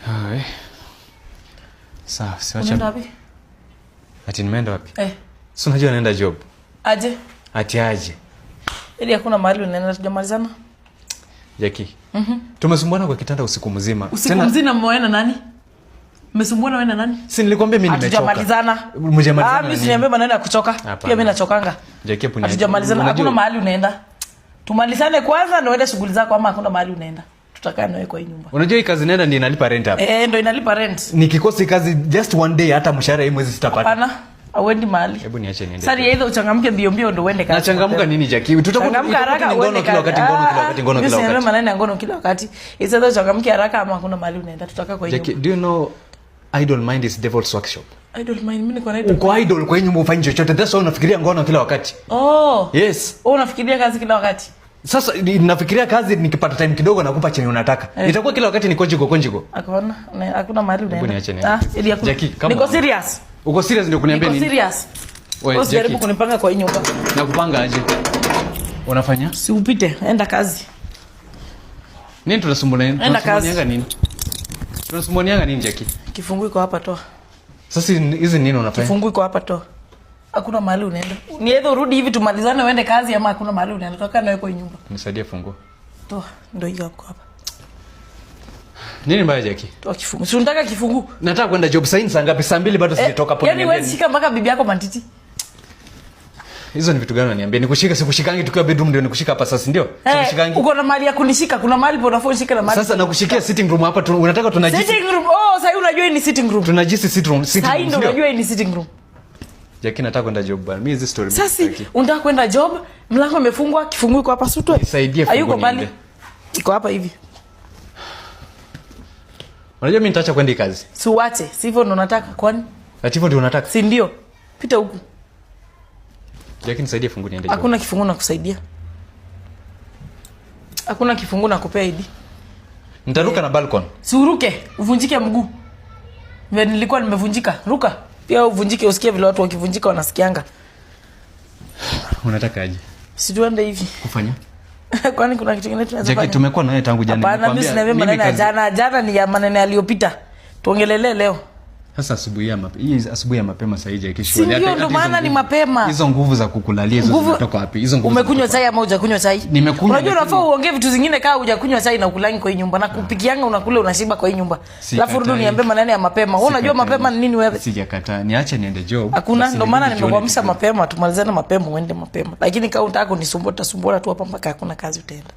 Hai. Sawa, siacha. Unaenda wapi? Ati nimeenda wapi? Si unajua naenda job. Aje? Ati aje. Ili hakuna mahali unaenda tujamalizana? Jackie. Tumesumbuana kwa kitanda usiku mzima. Usiku mzima mmeona nani? Mmesumbuana wewe na nani? Si nilikwambia mimi nimechoka. Hatujamalizana. Mjamalizana. Mimi siniambia maneno ya kuchoka. Pia mimi nachokanga. Jackie punya. Hatujamalizana. Hakuna mahali unaenda. Tumalizane kwanza ndio uende shughuli zako ama hakuna mahali unaenda. Tutakaa nawe kwa hii nyumba. Unajua hii kazi nenda ndio inalipa rent hapa. Ndio inalipa rent. Nikikosa kazi just one day hata mshahara hii mwezi sitapata. Hapana. Auendi mahali. Hebu niache niende. Sasa hizo uchangamke mbio mbio ndio uende kazi. Nachangamka nini Jackie? Tutakuwa haraka ngono kila wakati, ngono kila wakati, ngono kila wakati. Mimi maneno ya ngono kila wakati. Sasa uchangamke haraka ama hakuna mahali unaenda. Tutakaa kwa hiyo. Jackie, do you know idle mind is devil's workshop? Idle mind mimi niko na idle. Uko idle kwa hiyo ufanye chochote. That's why unafikiria ngono kila wakati. Oh. Yes. Unafikiria kazi kila wakati. Sasa nafikiria kazi nikipata time kidogo nakupa chenye unataka. Itakuwa kila wakati ni konjigo. Hakuna mahali unaenda. Hebu niache nini? Ili hakuna. Niko serious. Uko serious ndio kuniambia nini? Niko serious. Wewe jaribu kunipanga kwa hii nyumba. Na kupanga aje? Unafanya? Si upite, enda kazi. Nini tunasumbuana? Tunasumbuanianga nini? Tunasumbuanianga nini Jackie? Kifungu iko hapa toa. Sasa hizi nini unafanya? Kifungu iko hapa toa. Hakuna mahali unaenda. Ni either urudi hivi tumalizane uende kazi ama hakuna mahali unaenda. Tutakaa nawe kwa nyumba. Nisaidie funguo. Toa, ndio hiyo hapo hapa. Nini mbaya Jackie? Toa kifungu. Si unataka kifungu? Nataka kwenda job saa saa ngapi? Saa 2 bado sijatoka hapo. Yaani wewe shika mpaka bibi yako mantiti. Hizo ni vitu gani unaniambia? Nikushika sikushikangi tukiwa bedroom ndio nikushika hapa sasa ndio? Sikushikangi. Uko na mali ya kunishika, kuna mali unafaa ushike na mali. Sasa nakushikia sitting room hapa unataka tunajisi. Sitting room. Oh, sasa unajua hii ni sitting room. Tunajisi sitting room. Sasa ndio unajua hii ni sitting room. Jackie nataka kwenda job bana. Mimi hizi story mimi. Sasa unataka kwenda job, mlango umefungwa, kifungu iko hapa sutwe. Nisaidie fungu. Hayuko mbali. Iko hapa hivi. Unajua mimi nitaacha kwenda kazi. Si uache, sivyo ndo unataka kwani? Ati hivyo ndio unataka? Si ndio? Pita huku. Jackie nisaidie fungu niende job. Hakuna kifungu na kusaidia. Hakuna kifungu na kupea ID. Nitaruka na balcony. Si uruke, uvunjike mguu. Mimi nilikuwa nimevunjika. Ruka. Pia uvunjike usikie vile watu wakivunjika wanasikianga. Unataka aje? Si tuende hivi. Kufanya? Kwani kuna kitu kingine tunaweza fanya? Jackie tumekuwa naye tangu jana. Hapana, mimi sina maneno ya jana ni ya maneno yaliyopita. Tuongelelee leo. Sasa asubuhi ya mapema sasa hivi Jackie shule. Ndio ndo maana ni mapema. Hizo nguvu za kukulalia hizo zinatoka wapi? Hizo nguvu. Umekunywa chai ama hujakunywa chai? Nimekunywa. Unajua unafaa uongee vitu zingine kama hujakunywa chai na ukulangi kwa hii nyumba na kupikianga unakula unashiba kwa hii nyumba. Alafu rudi niambie maneno ya mapema. Wewe unajua mapema ni nini wewe? Sijakataa. Niache niende job. Hakuna ndo maana nimekuamsha mapema tumalizane mapema uende mapema. Lakini kama unataka kunisumbua tu hapa mpaka hakuna kazi utaenda.